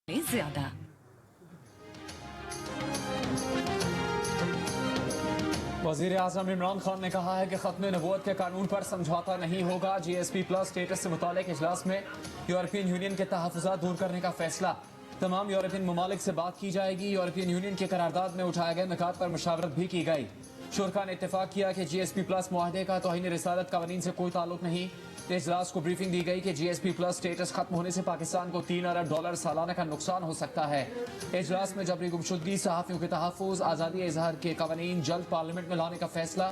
ज्यादा। वज़ीर आज़म इमरान खान ने कहा है कि ख़त्म नबूवत के कानून पर समझौता नहीं होगा। GSP प्लस स्टेटस से मुतालिक इजलास में यूरोपियन यूनियन के तहफ़्फ़ुज़ात दूर करने का फैसला। तमाम यूरोपियन ममालिक से बात की जाएगी। यूरोपियन यूनियन की करारदाद में उठाए गए निकात पर मुशावरत भी की गई। शुरा ने इत्तेफाक किया कि GSP प्लस मुआहदे का तौहीन रिसालत कवानीन से कोई ताल्लुक नहीं। इजलास को ब्रीफिंग दी गई कि GSP प्लस स्टेटस खत्म होने से पाकिस्तान को $3 अरब सालाना का नुकसान हो सकता है। इजलास में जबरी गुमशुदगी, सहाफ़ियों के तहफ़्फ़ुज़, आज़ादी इज़हार के कवानीन जल्द पार्लियामेंट में लाने का फैसला,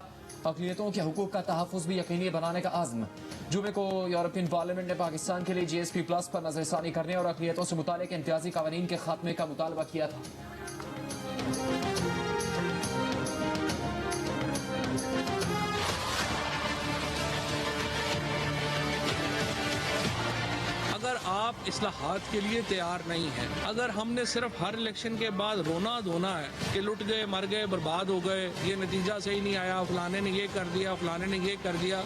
अक़लियतों के हुकूक़ का तहफ़्फ़ुज़ भी यकीनी बनाने का आज़्म। जुमे को यूरोपियन पार्लियामेंट ने पाकिस्तान के लिए GSP प्लस पर नज़रसानी करने और अक़लियतों से मुतालिक इम्तियाज़ी कवानीन के खात्मे का मुतालबा किया था। अगर आप इस्लाहात के लिए तैयार नहीं हैं, अगर हमने सिर्फ हर इलेक्शन के बाद रोना धोना है कि लुट गए, मर गए, बर्बाद हो गए, ये नतीजा सही नहीं आया, फलाने ने ये कर दिया, फलाने ने ये कर दिया,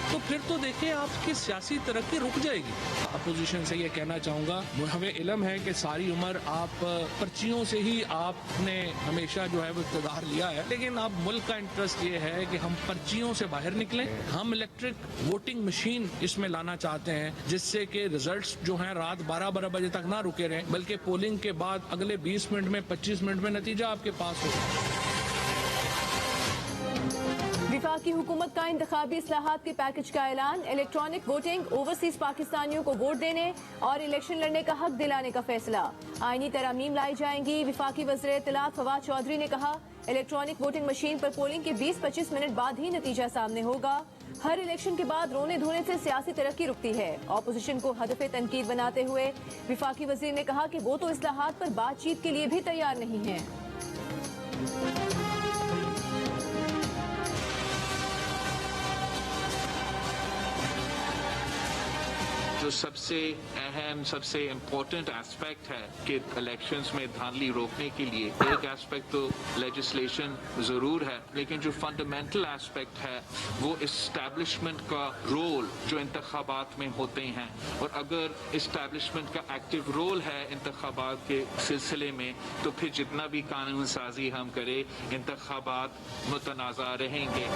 तो फिर तो देखिए आपकी सियासी तरक्की रुक जाएगी। अपोजिशन से ये कहना चाहूँगा, हमें इल्म है कि सारी उम्र आप पर्चियों से ही आपने हमेशा जो है वो इक़्तिदार लिया है, लेकिन अब मुल्क का इंटरेस्ट ये है कि हम पर्चियों से बाहर निकलें। हम इलेक्ट्रिक वोटिंग मशीन इसमें लाना चाहते हैं जिससे कि रिजल्ट्स जो हैं रात 12-12 बजे तक ना रुके रहें, बल्कि पोलिंग के बाद अगले 20 मिनट में, 25 मिनट में नतीजा आपके पास हो। वफाकी हुकूमत का इंतखाबी इस्लाहात के पैकेज का ऐलान, इलेक्ट्रॉनिक वोटिंग, ओवरसीज पाकिस्तानियों को वोट देने और इलेक्शन लड़ने का हक दिलाने का फैसला। आईनी तरमीम लाई जाएंगी। वफाकी वज़ीर इत्तलात फवाद चौधरी ने कहा, इलेक्ट्रॉनिक वोटिंग मशीन पर पोलिंग के 20-25 मिनट बाद ही नतीजा सामने होगा। हर इलेक्शन के बाद रोने धोने से सियासी तरक्की रुकती है। ऑपोजिशन को हदफ तनकीद बनाते हुए वफाकी वज़ीर ने कहा कि वो तो इस्लाहात पर बातचीत के लिए भी तैयार नहीं है। जो सबसे अहम, सबसे इम्पोर्टेंट एस्पेक्ट है कि इलेक्शंस में धांधली रोकने के लिए, एक एस्पेक्ट तो लेजिस्लेशन ज़रूर है, लेकिन जो फंडामेंटल एस्पेक्ट है वो इस्टेब्लिशमेंट का रोल जो इंतखाबात में होते हैं, और अगर इस्टेब्लिशमेंट का एक्टिव रोल है इंतखाबात के सिलसिले में, तो फिर जितना भी कानून साजी हम करें, इंतखाबात मुतनाज़ा रहेंगे।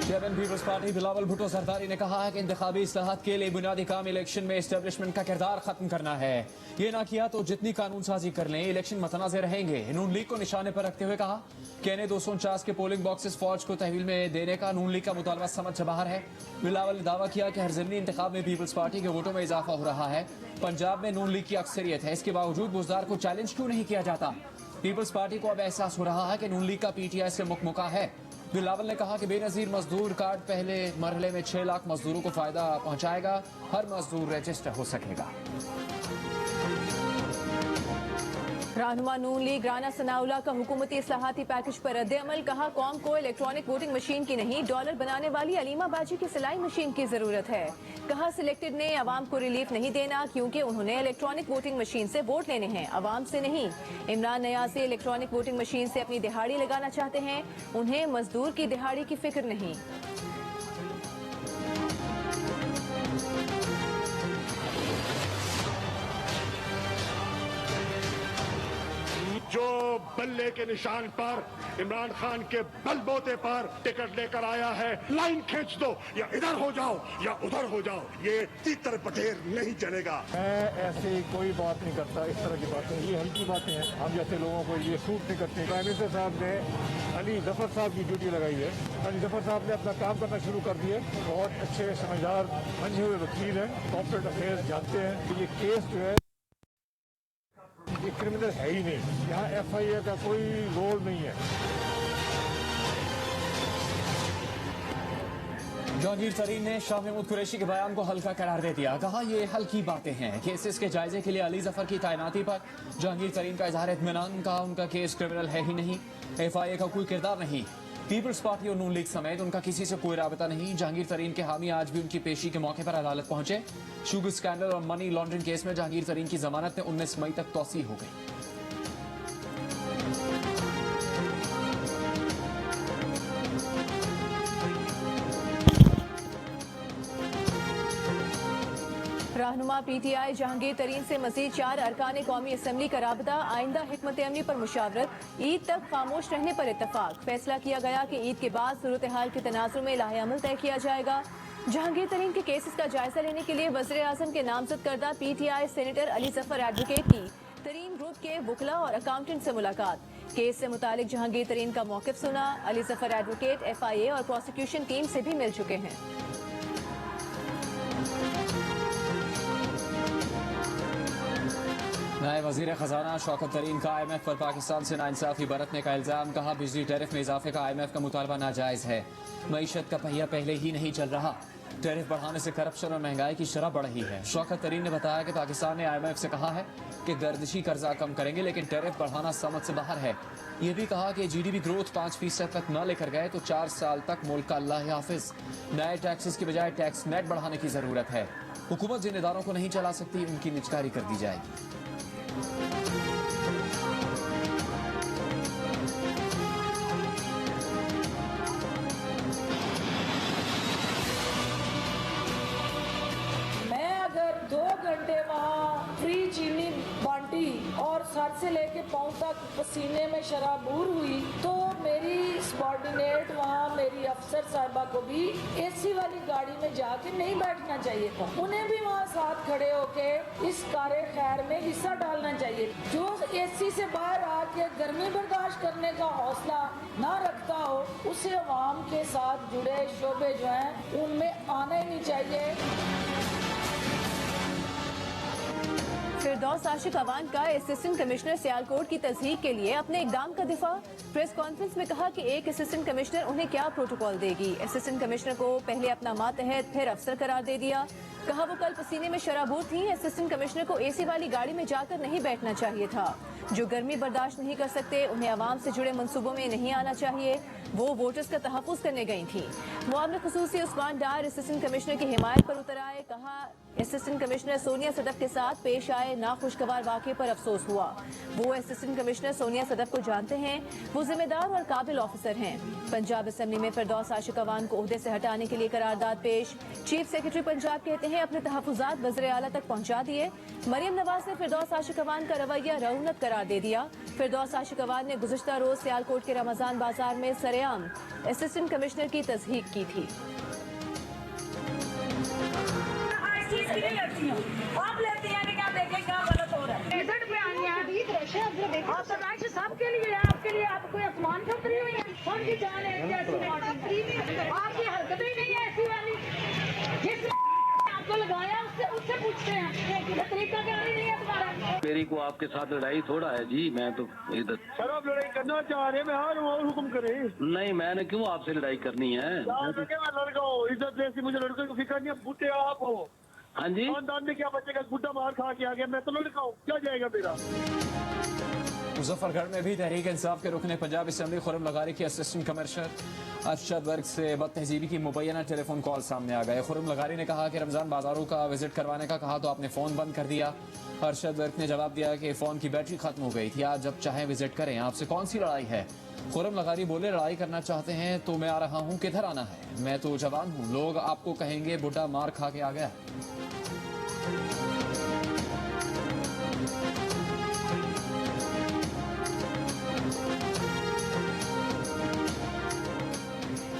Chairman Peoples Party Bilawal Bhutto Sardari ने कहा है कि इंतखाबी इस्लाहात के लिए बुनियादी काम इलेक्शन में एस्टेब्लिशमेंट का किरदार खत्म करना है। ये ना किया तो जितनी कानून साजी कर लें, इलेक्शन मतनाज़ रहेंगे। नून लीग को निशाने पर रखते हुए कहा कि एन 249 के पोलिंग बॉक्सेस फौज को तहवील में देने का नून लीग का मुतालबा समझ से बाहर है। बिलावल ने दावा किया कि हर ज़मीनी इंतखाब में पीपल्स पार्टी के वोटों में इजाफा हो रहा है। पंजाब में नून लीग की अक्सरियत है, इसके बावजूद बुज़दार को चैलेंज क्यों नहीं किया जाता। पीपल्स पार्टी को अब एहसास हो रहा है कि नून लीग का PTI से मुकमुका है। बिलावल ने कहा कि बेनज़ीर मजदूर कार्ड पहले मरहले में 6 लाख मजदूरों को फायदा पहुंचाएगा। हर मजदूर रजिस्टर हो सकेगा। रहनुमा नून लीग राना सनाउल्लाह का हुकूमती इस्लाहाती पैकेज पर रद्द-ए-अमल। कहा, कौम को इलेक्ट्रॉनिक वोटिंग मशीन की नहीं, डॉलर बनाने वाली अलीमा बाजी की सिलाई मशीन की जरूरत है। कहा, सिलेक्टेड ने अवाम को रिलीफ नहीं देना क्योंकि उन्होंने इलेक्ट्रॉनिक वोटिंग मशीन से वोट लेने हैं, अवाम से नहीं। इमरान नयाज़ी इलेक्ट्रॉनिक वोटिंग मशीन से अपनी दिहाड़ी लगाना चाहते हैं, उन्हें मजदूर की दिहाड़ी की फिक्र नहीं। जो बल्ले के निशान पर इमरान खान के बलबोते पर टिकट लेकर आया है, लाइन खींच दो, या इधर हो जाओ या उधर हो जाओ, ये तीतर पटेर नहीं चलेगा। मैं ऐसे कोई बात नहीं करता, इस तरह की बातें, ये हल्की बातें हैं, हम जैसे लोगों को ये सूट नहीं करते। प्राइम मिनिस्टर साहब ने अली जफर साहब की ड्यूटी लगाई है। अली जफर साहब ने अपना काम करना शुरू कर दिया। बहुत अच्छे समझदार मंझे हुए वकील हैं, कॉर्पोरेट अफेयर्स जानते हैं कि ये केस जो है ये क्रिमिनल है ही नहीं। यहाँ FIA का कोई रोल नहीं है। जहांगीर तरीन ने शाह महमूद कुरैशी के बयान को हल्का करार दे दिया। कहा, ये हल्की बातें हैं। केसेस के जायजे के लिए अली जफर की तैनाती पर जहांगीर तरीन का इजहार इत्मीनान। कहा, उनका केस क्रिमिनल है ही नहीं, FIA का कोई किरदार नहीं। पीपल्स पार्टी और नून लीग समेत उनका किसी से कोई राबता नहीं। जहांगीर तरीन के हामी आज भी उनकी पेशी के मौके पर अदालत पहुंचे। शुगर स्कैंडल और मनी लॉन्ड्रिंग केस में जहांगीर तरीन की जमानत में 19 मई तक तौसी हो गई। रहनुमा PTI जहांगीर तरीन से मजीद 4 अरकान कौमी असम्बली का राबता, आइंदा हिकमत अमली पर मुशावरत, ईद तक खामोश रहने पर इत्तफाक। फैसला किया गया कि ईद के बाद सूरत हाल के तनाजुर में लाहे अमल तय किया जाएगा। जहांगीर तरीन के केसेस का जायजा लेने के लिए वज़ीर आज़म के नामजद करदा PTI senator Ali Zafar advocate की तरीन ग्रुप के वकला और अकाउंटेंट से मुलाकात। केस से मुतालिक जहांगीर तरीन का मौक़िफ़ सुना। अली जफर एडवोकेट FIA और प्रोसिक्यूशन टीम से भी मिल चुके हैं। नए वजीर खजाना शौकत तरीन का IMF पर पाकिस्तान से नाइंसाफी बरतने का इल्जाम, कहा बिजली टैरिफ में इजाफे का IMF का मुतालबा नाजायज है। मईशत का पहिया पहले ही नहीं चल रहा, टैरिफ बढ़ाने से करप्शन और महंगाई की शरह बढ़ रही है। शौकत तरीन ने बताया कि पाकिस्तान ने IMF से कहा है कि गर्दिशी कर्जा कम करेंगे, लेकिन टैरिफ बढ़ाना समझ से बाहर है। ये भी कहा कि GDP ग्रोथ 5% तक न लेकर गए तो 4 साल तक मुल्क का अल्लाह हाफिज। नए टैक्सेस की बजाय टैक्स नेट बढ़ाने की जरूरत है। हुकूमत जिन इदारों को नहीं चला सकती उनकी निजकारी कर दी जाएगी। फ्री चीनी बांटी और सर से लेके पाँव तक पसीने में शराबूर हुई, तो मेरी सबॉर्डिनेट वहाँ मेरी अफसर साहिबा को भी AC वाली गाड़ी में जाके नहीं बैठना चाहिए था। उन्हें भी वहाँ साथ खड़े होके इस कार्य खैर में हिस्सा डालना चाहिए। जो AC से बाहर आके गर्मी बर्दाश्त करने का हौसला ना रखता हो, उसे अवाम के साथ जुड़े शोबे जो हैं उनमें आना ही नहीं चाहिए। फिरदौस आशिक अवान का असिस्टेंट कमिश्नर सियालकोट की तस्दीक के लिए अपने इकदाम का दिफा। प्रेस कॉन्फ्रेंस में कहा कि एक असिस्टेंट कमिश्नर उन्हें क्या प्रोटोकॉल देगी। असिस्टेंट कमिश्नर को पहले अपना मातहत फिर अफसर करार दे दिया। कहा वो कल पसीने में शराबूर थी। असिस्टेंट कमिश्नर को AC वाली गाड़ी में जाकर नहीं बैठना चाहिए था। जो गर्मी बर्दाश्त नहीं कर सकते उन्हें आवाम से जुड़े मंसूबों में नहीं आना चाहिए। वो वोटर्स का तहफ़्फ़ुज़ करने गई थी। मुआविन ख़ुसूसी उस्मान डार असिस्टेंट कमिश्नर की हिमायत पर उतर आए। कहा असिस्टेंट कमिश्नर सोनिया सदफ के साथ पेश आए नाखुशगवार वाक़े पर अफसोस हुआ। वो असिस्टेंट कमिश्नर सोनिया सदफ को जानते हैं। वो जिम्मेदार और काबिल ऑफिसर हैं। पंजाब असम्बली में फिरदौस आशिक अवान को ओहदे से हटाने के लिए करारदाद पेश। चीफ सेक्रेटरी पंजाब कहते हैं अपने तहफ़्फ़ुज़ात वज़ीर आला तक पहुँचा दिए। मरियम नवाज ने फिरदौस आशिक अवान का रवैया रऊनत करार दे दिया। फिरदौस आशिक अवान ने गुज़िश्ता रोज सियालकोट के रमजान बाजार में सरेआम असिस्टेंट कमिश्नर की तस्दीक की थी। आप लेती हैं कि क्या देखें क्या गलत हो रहा है। रिजल्ट पे आई है आप तो सबके लिए आपके लिए आप कोई आसमान से उतरी हुई है। कौन सी जान है आपकी हरकतें ही नहीं है ऐसी वाली। जिसने आपको लगाया उससे पूछते हैं तरीका क्या नहीं है तुम्हारा। मेरी को आपके साथ लड़ाई थोड़ा है जी। मैं तो इधर सर आप लड़ाई करना चाह रहे हैं, मैं और हुक्म करें। नहीं, मैंने क्यों आपसे लड़ाई करनी है। लड़का हो इज्जत जैसी, मुझे लड़के को फिक्र नहीं है। बूटे आप हो। हाँ जी, खानदान में क्या बचेगा। गुड्डा मार खा के आ गया, मैं तो लड़का हूँ, क्या जाएगा मेरा। मुजफ्फरगढ़ में भी तहरीक इंसाफ के रुकने पंजाब असम्बली खुरम लगारी की असिस्टेंट कमिश्नर अरशद वर्ग से बदतहजीबी की मुबैना टेलीफोन कॉल सामने आ गए। खुरम लगारी ने कहा कि रमजान बाजारों का विजिट करवाने का कहा तो आपने फ़ोन बंद कर दिया। अरशद वर्ग ने जवाब दिया कि फ़ोन की बैटरी खत्म हो गई थी, आज जब चाहें विजिट करें, आपसे कौन सी लड़ाई है। खुरम लगारी बोले लड़ाई करना चाहते हैं तो मैं आ रहा हूँ, किधर आना है, मैं तो जवान हूँ, लोग आपको कहेंगे बुढ़ा मार खा के आ गया।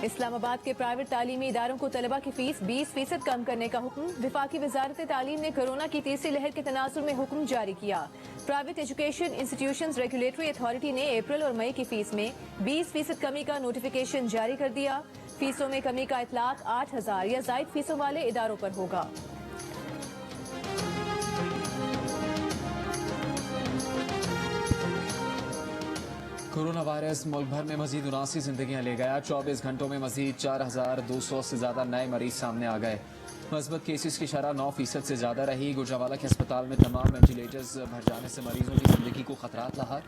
इस्लामाबाद के प्राइवेट तालीमी इदारों को तलबा की फीस 20% कम करने का हुक्म। विफाकी वजारत तालीम ने कोरोना की तीसरी लहर के तनाजुर में हुक्म जारी किया। Private education institutions regulatory authority ने अप्रैल और मई की फीस में 20% कमी का नोटिफिकेशन जारी कर दिया। फीसों में कमी का इतलाक 8,000 या जायद फीसों वाले इदारों पर होगा। कोरोना वायरस मुल्क भर में मजीद 79 जिंदगियां ले गया। 24 घंटों में मजीद 4,200 से ज्यादा नए मरीज सामने आ गए। मस्बत केसेस की शरह 9% से ज्यादा रही। गुजरावाला के अस्पताल में तमाम वेंटिलेटर्स भर जाने से मरीजों की जिंदगी को खतरात लाहा।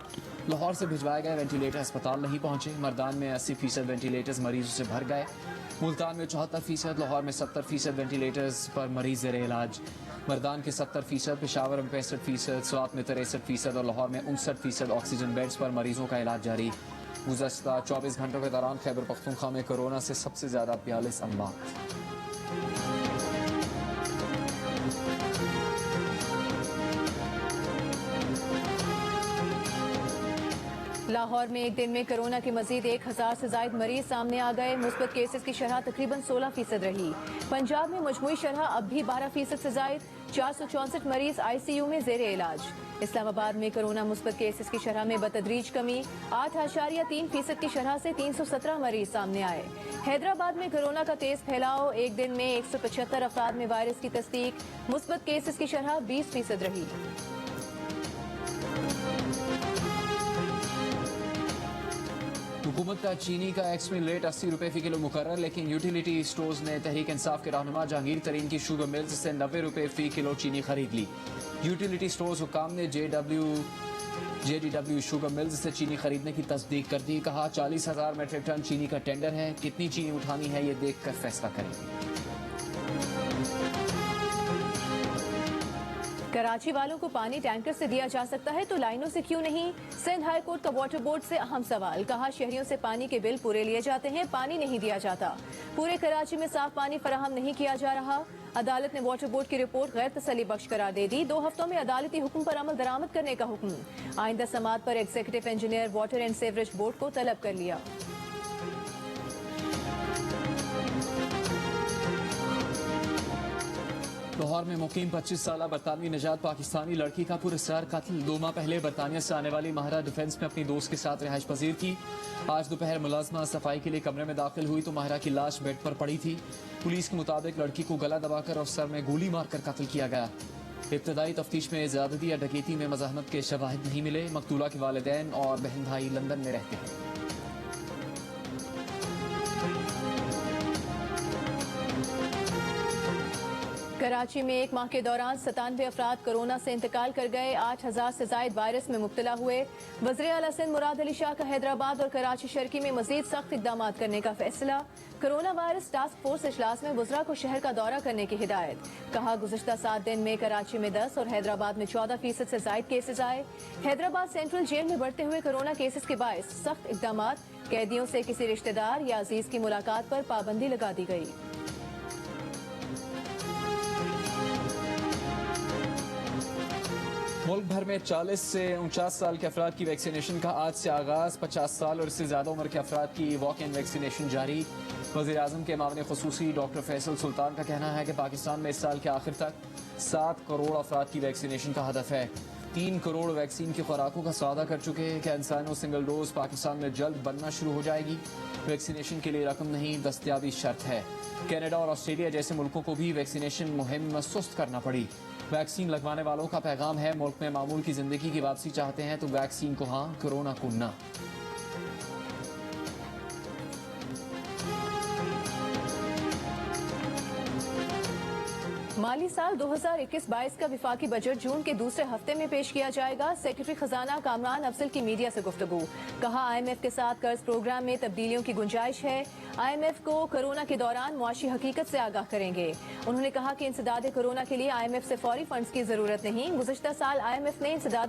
लाहौर से भिजवाए गए वेंटिलेटर अस्पताल नहीं पहुंचे। मर्दान में 80% वेंटिलेटर्स मरीजों से भर गए। मुल्तान में 74%, लाहौर में 70% वेंटिलेटर्स पर मरीज ज़ेर इलाज। मर्दान के 70%, पेशावर में 65%, स्वात में 63% और लाहौर में 59% ऑक्सीजन बेड्स पर मरीजों का इलाज जारी। गुज़श्ता 24 घंटों के दौरान खैबर पख्तूनख्वा में कोरोना से सबसे ज़्यादा 42 अमवात। लाहौर में एक दिन में कोरोना के मजीद 1000 से ज्यादा मरीज सामने आ गए। मुस्बत केसेस की शरह तकरीबन 16% रही। पंजाब में मजमूई शरह अब भी 12% से ज्यादा, 464 मरीज ICU में जेर इलाज। इस्लामाबाद में कोरोना मुस्बत केसेस की शरह में बतदरीज कमी, 8.3% की शरह से 317 मरीज सामने आए। हैदराबाद में कोरोना का तेज फैलाव, एक दिन में 175 अफराद में वायरस की तस्दीक, मुस्बत केसेस की शरह 20% रही। हुकूमत का चीनी का एक्समिल रेट 80 रुपए फी किलो मुकर्रर, लेकिन यूटिलिटी स्टोर्स ने तहरीक इंसाफ के रहनुमा जहांगीर तरीन की शुगर मिल्स से 90 रुपए फी किलो चीनी खरीद ली। यूटिलिटी स्टोर्स हुकाम ने JDW शुगर मिल्स से चीनी खरीदने की तस्दीक कर दी। कहा 40,000 मेट्रिक टन चीनी का टेंडर है, कितनी चीनी उठानी है ये देख कर फैसला करेंगे। कराची वालों को पानी टैंकर से दिया जा सकता है तो लाइनों से क्यों नहीं? सिंध हाई कोर्ट का वाटर बोर्ड से अहम सवाल। कहा शहरियों से पानी के बिल पूरे लिए जाते हैं, पानी नहीं दिया जाता। पूरे कराची में साफ पानी फराहम नहीं किया जा रहा। अदालत ने वाटर बोर्ड की रिपोर्ट गैर तसल्ली बख्श करार दे दी। 2 हफ्तों में अदालती हुक्म पर अमल दरामद करने का हुक्म। आइंदा समात पर executive engineer water and sewerage board को तलब कर लिया। लाहौर में मुकीम 25 साल बरतानवी निजात पाकिस्तानी लड़की का पुरस्कार कत्ल। 2 माह पहले बरतानिया से आने वाली माहिरा डिफेंस में अपनी दोस्त के साथ रिहाइश पजीर की। आज दोपहर मुलाजमा सफाई के लिए कमरे में दाखिल हुई तो माहिरा की लाश बेड पर पड़ी थी। पुलिस के मुताबिक लड़की को गला दबाकर और सर में गोली मारकर कत्ल किया गया। इब्तदाई तफ्तीश में ज्यादती या डकैती में मज़ाहमत के शवाहिद नहीं मिले। मकतूला के वालिदैन और बहन भाई लंदन में रहते हैं। कराची में 1 माह के दौरान 97 अफराद कोरोना से इंतकाल कर गए। 8000 से ज्यादा वायरस में मुब्तला हुए। वज़ीर आला सिंध मुराद अली शाह का हैदराबाद और कराची शर्की में मजीद सख्त इक़दाम करने का फैसला। कोरोना वायरस टास्क फोर्स इजलास में वज़रा को शहर का दौरा करने की हिदायत। कहा गुज़िश्ता 7 दिन में कराची में 10 और हैदराबाद में 14% से ज्यादा केसेस आए। हैदराबाद सेंट्रल जेल में बढ़ते हुए कोरोना केसेस के बायस सख्त इक़दाम। कैदियों से किसी रिश्तेदार या अजीज की मुलाकात पर पाबंदी लगा दी गई। मुल्क भर में 40 से 49 साल के अफराद की वैक्सीनेशन का आज से आगाज। 50 साल और इससे ज्यादा उम्र के अफराद की वॉक इन वैक्सीनेशन जारी। वज़ीर आज़म के मामले खुसूसी डॉक्टर फैसल सुल्तान का कहना है कि पाकिस्तान में इस साल के आखिर तक 7 करोड़ अफराद की वैक्सीनेशन का हदफ है। 3 करोड़ वैक्सीन की खुराकों का सौदा कर चुके हैं। कैंसर सिंगल डोज पाकिस्तान में जल्द बनना शुरू हो जाएगी। वैक्सीनेशन के लिए रकम नहीं, दस्तयाबी शर्त है। कनाडा और ऑस्ट्रेलिया जैसे मुल्कों को भी वैक्सीनेशन मुहिम सुस्त करना पड़ी। वैक्सीन लगवाने वालों का पैगाम है, मुल्क में मामूल की जिंदगी की वापसी चाहते हैं तो वैक्सीन को हाँ, कोरोना को ना। माली साल 2021-22 का विफाकी बजट जून के दूसरे हफ्ते में पेश किया जाएगा। सेक्रेटरी खजाना कामरान अफजल की मीडिया से गुफ्तगू। कहा IMF के साथ कर्ज प्रोग्राम में तब्दीलियों की गुंजाइश है। IMF को कोरोना के दौरान मुआशी हकीकत से आगाह करेंगे। उन्होंने कहा कि इंसदाद कोरोना के लिए IMF से फौरी फंड्स की जरूरत नहीं। गुज़िश्ता साल IMF ने इंसदाद